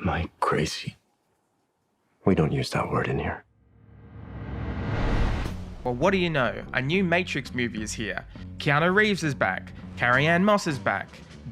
Am I crazy? We don't use that word in here. Well, what do you know? A new Matrix movie is here. Keanu Reeves is back. Carrie-Anne Moss is back.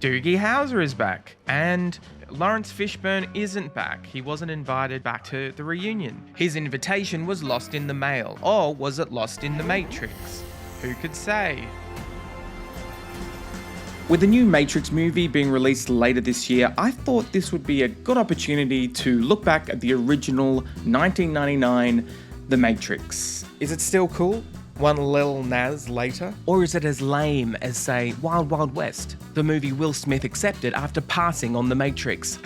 Doogie Howser is back. And Lawrence Fishburne isn't back. He wasn't invited back to the reunion. His invitation was lost in the mail. Or was it lost in the Matrix? Who could say? With the new Matrix movie being released later this year, I thought this would be a good opportunity to look back at the original 1999 The Matrix. Is it still cool? One Lil Nas later? Or is it as lame as, say, Wild Wild West, the movie Will Smith accepted after passing on The Matrix?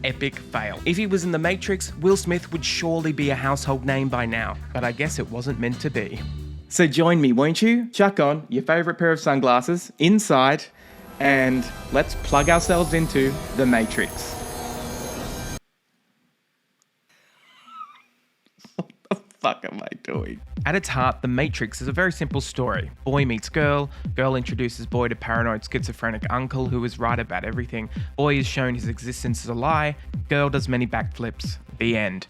Epic fail. If he was in The Matrix, Will Smith would surely be a household name by now, but I guess it wasn't meant to be. So join me, won't you? Chuck on your favourite pair of sunglasses, inside, and let's plug ourselves into The Matrix. What the fuck am I doing? At its heart, The Matrix is a very simple story. Boy meets girl, girl introduces boy to paranoid schizophrenic uncle who is right about everything. Boy is shown his existence is a lie, girl does many backflips. The end.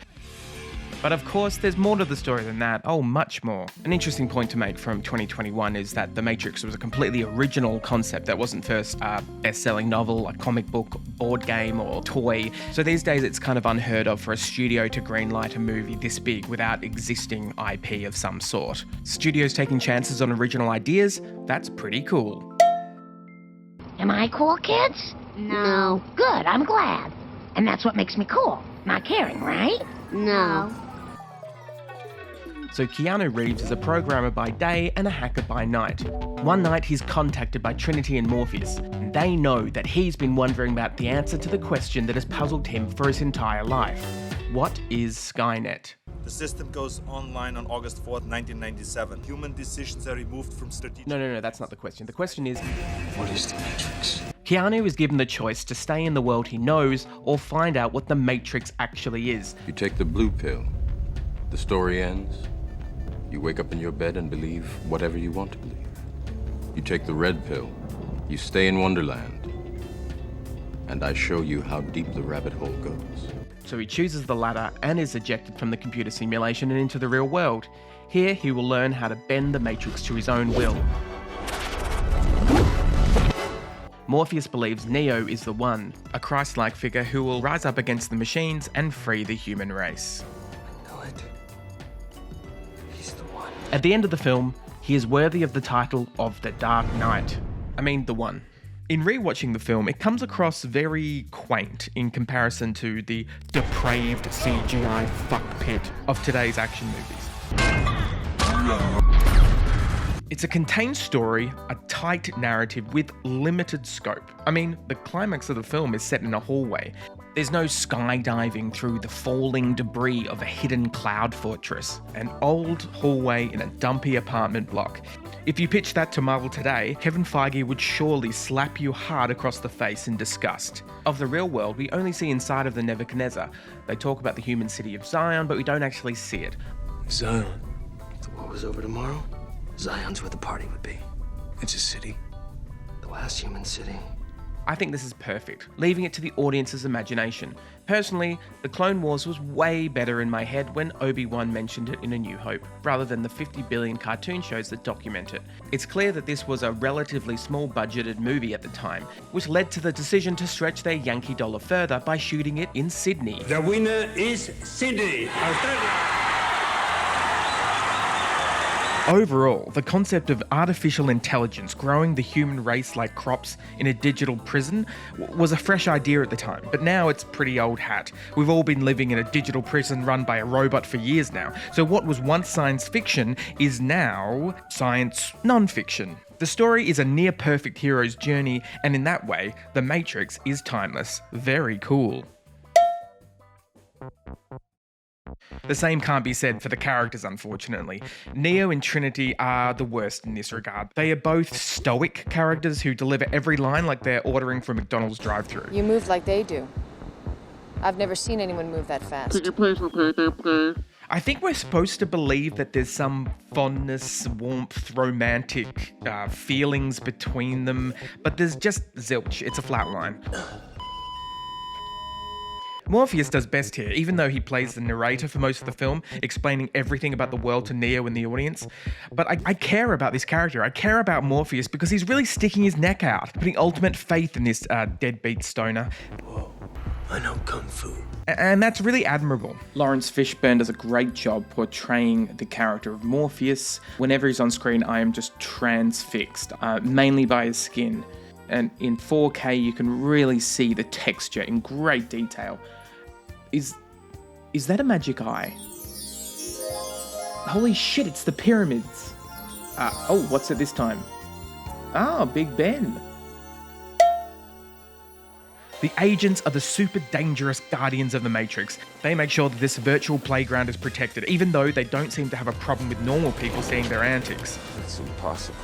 But of course, there's more to the story than that. Oh, much more. An interesting point to make from 2021 is that The Matrix was a completely original concept that wasn't first a best-selling novel, a comic book, board game, or toy. So these days, it's kind of unheard of for a studio to greenlight a movie this big without existing IP of some sort. Studios taking chances on original ideas, that's pretty cool. Am I cool, kids? No. Good, I'm glad. And that's what makes me cool. Not caring, right? No. So Keanu Reeves is a programmer by day and a hacker by night. One night he's contacted by Trinity and Morpheus, and they know that he's been wondering about the answer to the question that has puzzled him for his entire life. What is Skynet? The system goes online on August 4th, 1997. Human decisions are removed from strategic... No, that's not the question. The question is... What is the Matrix? Keanu is given the choice to stay in the world he knows or find out what the Matrix actually is. You take the blue pill. The story ends. You wake up in your bed and believe whatever you want to believe. You take the red pill. You stay in Wonderland. And I show you how deep the rabbit hole goes. So he chooses the latter and is ejected from the computer simulation and into the real world. Here he will learn how to bend the Matrix to his own will. Morpheus believes Neo is the one, a Christ-like figure who will rise up against the machines and free the human race. I know it. He's the one. At the end of the film, he is worthy of the title of the Dark Knight. I mean, the one. In rewatching the film, it comes across very quaint in comparison to the depraved CGI fuckpit of today's action movies. It's a contained story, a tight narrative with limited scope. I mean, the climax of the film is set in a hallway. There's no skydiving through the falling debris of a hidden cloud fortress. An old hallway in a dumpy apartment block. If you pitch that to Marvel today, Kevin Feige would surely slap you hard across the face in disgust. Of the real world, we only see inside of the Nebuchadnezzar. They talk about the human city of Zion, but we don't actually see it. Zion. The war was over tomorrow. Zion's where the party would be. It's a city. The last human city. I think this is perfect, leaving it to the audience's imagination. Personally, The Clone Wars was way better in my head when Obi-Wan mentioned it in A New Hope, rather than the 50 billion cartoon shows that document it. It's clear that this was a relatively small budgeted movie at the time, which led to the decision to stretch their Yankee dollar further by shooting it in Sydney. The winner is Sydney, Australia. Overall, the concept of artificial intelligence growing the human race like crops in a digital prison was a fresh idea at the time, but now it's pretty old hat. We've all been living in a digital prison run by a robot for years now, so what was once science fiction is now science non-fiction. The story is a near-perfect hero's journey, and in that way, The Matrix is timeless. Very cool. The same can't be said for the characters, unfortunately. Neo and Trinity are the worst in this regard. They are both stoic characters who deliver every line like they're ordering from McDonald's drive-thru. You move like they do. I've never seen anyone move that fast. Could you please repeat that, please? I think we're supposed to believe that there's some fondness, warmth, romantic feelings between them, but there's just zilch. It's a flat line. Morpheus does best here, even though he plays the narrator for most of the film, explaining everything about the world to Neo and the audience. But I care about this character. I care about Morpheus because he's really sticking his neck out, putting ultimate faith in this deadbeat stoner. Whoa, I know Kung Fu. And that's really admirable. Lawrence Fishburne does a great job portraying the character of Morpheus. Whenever he's on screen, I am just transfixed, mainly by his skin. And in 4K, you can really see the texture in great detail. Is that a magic eye? Holy shit, it's the pyramids. Oh, what's it this time? Oh, Big Ben. The agents are the super dangerous guardians of the Matrix. They make sure that this virtual playground is protected, even though they don't seem to have a problem with normal people seeing their antics. It's impossible.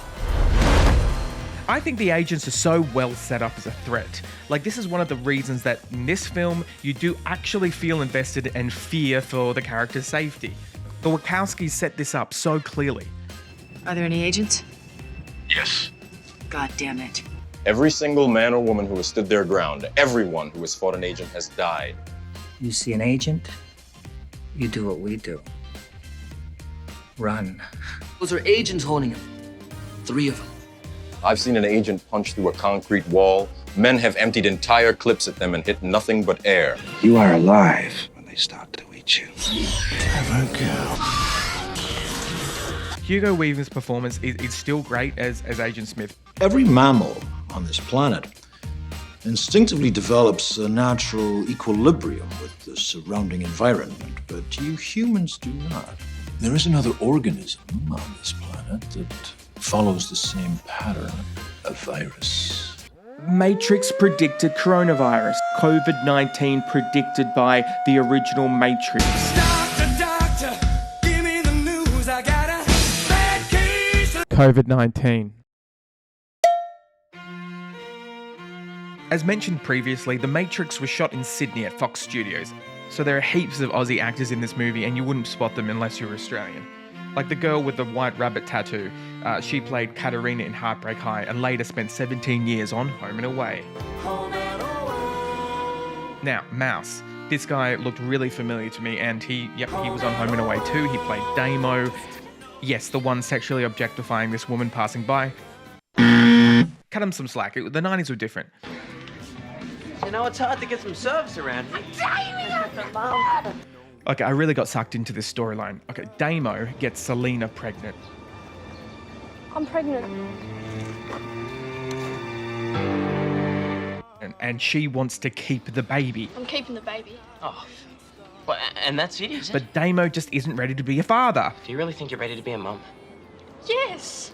I think the agents are so well set up as a threat. Like, this is one of the reasons that in this film, you do actually feel invested and fear for the character's safety. The Wachowskis set this up so clearly. Are there any agents? Yes. God damn it. Every single man or woman who has stood their ground, everyone who has fought an agent has died. You see an agent, you do what we do. Run. Those are agents holding him. 3 of them. I've seen an agent punch through a concrete wall. Men have emptied entire clips at them and hit nothing but air. You are alive when they start to eat you. Never go. Hugo Weaving's performance is still great as Agent Smith. Every mammal on this planet instinctively develops a natural equilibrium with the surrounding environment, but you humans do not. There is another organism on this planet that follows the same pattern, a virus. Matrix predicted coronavirus. COVID-19 predicted by the original Matrix. Doctor, give me the news. I got a bad case. COVID-19. As mentioned previously, The Matrix was shot in Sydney at Fox Studios, so there are heaps of Aussie actors in this movie and you wouldn't spot them unless you were Australian. Like the girl with the white rabbit tattoo, she played Katarina in Heartbreak High and later spent 17 years on Home and Away. Now, Mouse. This guy looked really familiar to me and he was on Home and Away too. He played Damo. Yes, the one sexually objectifying this woman passing by. Cut him some slack. The 90s were different. You know, it's hard to get some service around here. Okay, I really got sucked into this storyline. Okay, Damo gets Selena pregnant. I'm pregnant. And she wants to keep the baby. I'm keeping the baby. Oh, well, and that's it, is it? But Damo just isn't ready to be a father. Do you really think you're ready to be a mum? Yes.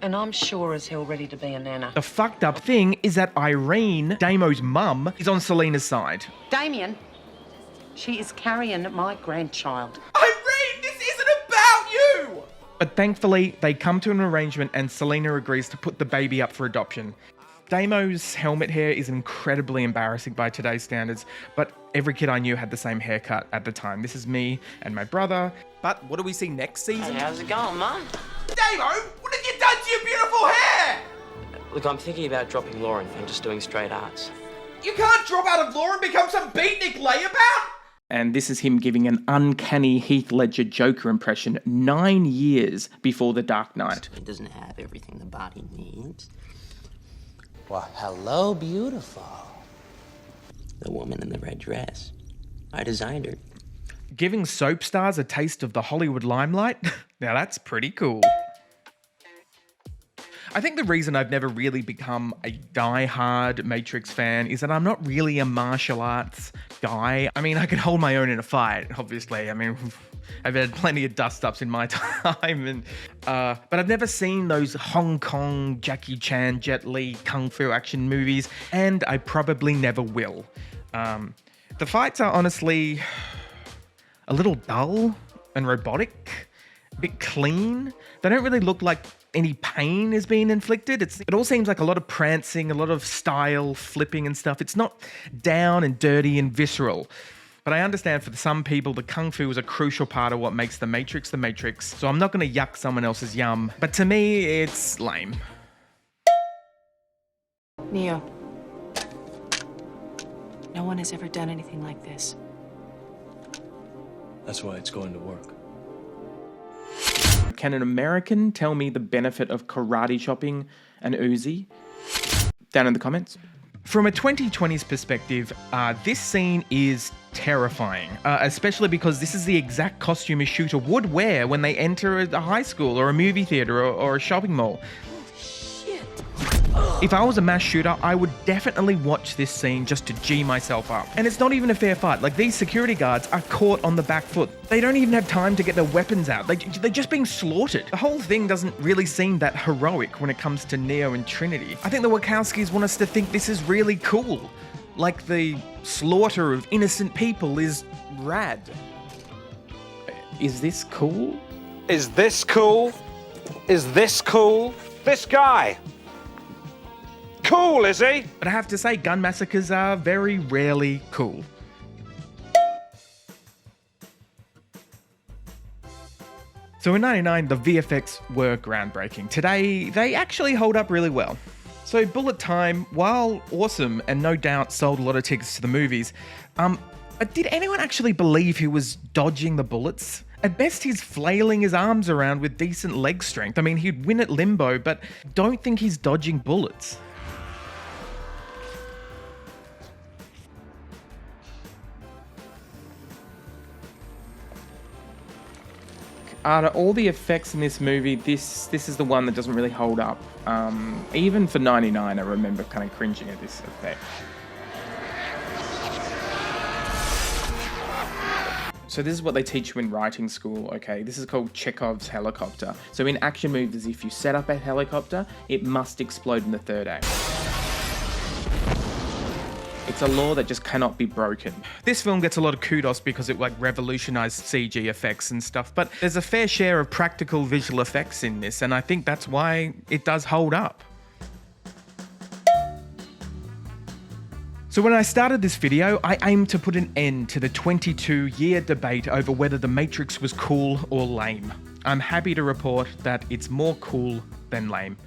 And I'm sure as hell ready to be a nana. The fucked up thing is that Irene, Damo's mum, is on Selena's side. Damien, she is carrying my grandchild. Irene, this isn't about you! But thankfully, they come to an arrangement and Selena agrees to put the baby up for adoption. Damo's helmet hair is incredibly embarrassing by today's standards, but every kid I knew had the same haircut at the time. This is me and my brother. But what do we see next season? Hey, how's it going, Mum? Damo, what have you done to your beautiful hair? Look, I'm thinking about dropping law and just doing straight arts. You can't drop out of law and become some beatnik layabout! And this is him giving an uncanny Heath Ledger Joker impression 9 years before The Dark Knight. It doesn't have everything the body needs. Well, hello, beautiful. The woman in the red dress. I designed her. Giving soap stars a taste of the Hollywood limelight? Now that's pretty cool. I think the reason I've never really become a die-hard Matrix fan is that I'm not really a martial arts guy. I mean, I could hold my own in a fight, obviously. I mean, I've had plenty of dust-ups in my time, but I've never seen those Hong Kong, Jackie Chan, Jet Li, Kung Fu action movies, and I probably never will. The fights are honestly a little dull and robotic, a bit clean. They don't really look like any pain is being inflicted. It all seems like a lot of prancing, a lot of style, flipping and stuff. It's not down and dirty and visceral. But I understand for some people, the Kung Fu is a crucial part of what makes The Matrix, so I'm not going to yuck someone else's yum. But to me, it's lame. Neo. No one has ever done anything like this. That's why it's going to work. Can an American tell me the benefit of karate chopping an Uzi? Down in the comments. From a 2020s perspective, this scene is terrifying, especially because this is the exact costume a shooter would wear when they enter a high school or a movie theater or a shopping mall. If I was a mass shooter, I would definitely watch this scene just to G myself up. And it's not even a fair fight. Like, these security guards are caught on the back foot. They don't even have time to get their weapons out. They're just being slaughtered. The whole thing doesn't really seem that heroic when it comes to Neo and Trinity. I think the Wachowskis want us to think this is really cool. Like, the slaughter of innocent people is rad. Is this cool? Is this cool? Is this cool? This guy. Cool, is he? But I have to say, gun massacres are very rarely cool. So in '99, the VFX were groundbreaking. Today, they actually hold up really well. So Bullet Time, while awesome and no doubt sold a lot of tickets to the movies, but did anyone actually believe he was dodging the bullets? At best, he's flailing his arms around with decent leg strength. I mean, he'd win at limbo, but don't think he's dodging bullets. Out of all the effects in this movie, this is the one that doesn't really hold up. Even for '99, I remember kind of cringing at this effect. So this is what they teach you in writing school, okay? This is called Chekhov's helicopter. So in action movies, if you set up a helicopter, it must explode in the third act. It's a law that just cannot be broken. This film gets a lot of kudos because it revolutionized CG effects and stuff, but there's a fair share of practical visual effects in this, and I think that's why it does hold up. So when I started this video, I aimed to put an end to the 22-year debate over whether The Matrix was cool or lame. I'm happy to report that it's more cool than lame.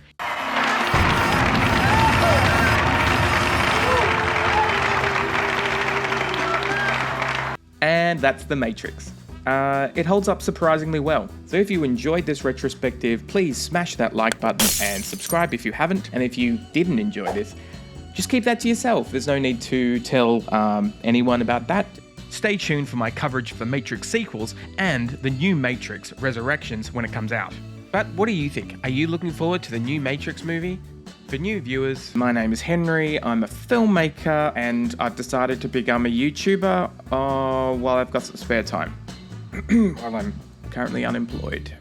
And that's The Matrix. It holds up surprisingly well. So if you enjoyed this retrospective, please smash that like button and subscribe if you haven't. And if you didn't enjoy this, just keep that to yourself. There's no need to tell anyone about that. Stay tuned for my coverage of the Matrix sequels and the new Matrix Resurrections when it comes out. But what do you think? Are you looking forward to the new Matrix movie? For new viewers, my name is Henry, I'm a filmmaker, and I've decided to become a YouTuber while I've got some spare time, while I'm currently unemployed.